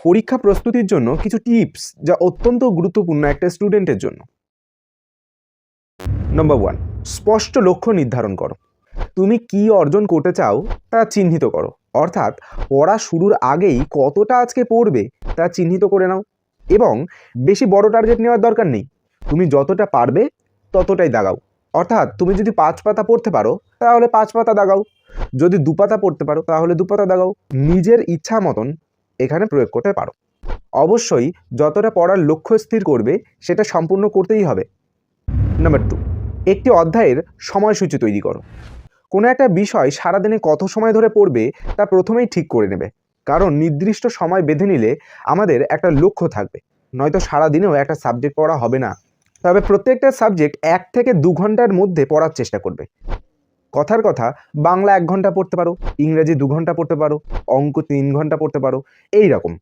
পরীক্ষা প্রস্তুতির জন্য কিছু টিপস যা অত্যন্ত গুরুত্বপূর্ণ একটা স্টুডেন্টের জন্য। নাম্বার 1, স্পষ্ট লক্ষ্য নির্ধারণ করো। তুমি কি অর্জন করতে চাও তা চিহ্নিত করো, অর্থাৎ পড়া শুরুর আগেই কতটা আজকে পড়বে তা চিহ্নিত করে নাও। এবং বেশি বড় টার্গেট নেওয়ার দরকার নেই, তুমি যতটা পারবে ততটাই দাগাও। অর্থাৎ তুমি যদি 5 পাতা পড়তে পারো তাহলে 5 পাতা দাগাও, যদি 2 পাতা পড়তে পারো তাহলে 2 পাতা দাগাও। নিজের ইচ্ছা মতন এখানে প্রয়োগ করতে পারো। অবশ্যই যতটা পড়ার লক্ষ্য স্থির করবে সেটা সম্পূর্ণ করতেই হবে। নাম্বার 2, একটি অধ্যায়ের সময়সূচি তৈরি করো। কোনো একটা বিষয় সারাদিনে কত সময় ধরে পড়বে তা প্রথমেই ঠিক করে নেবে, কারণ নির্দিষ্ট সময় বেঁধে নিলে আমাদের একটা লক্ষ্য থাকবে, নয়তো সারাদিনেও একটা সাবজেক্ট পড়া হবে না। তবে প্রত্যেকটা সাবজেক্ট 1 থেকে 2 ঘন্টার মধ্যে পড়ার চেষ্টা করবে। কথার কথা, বাংলা 1 ঘন্টা পড়তে পারো, ইংরেজি 2 ঘন্টা পড়তে পারো, অঙ্ক 3 ঘন্টা পড়তে পারো, এই রকম।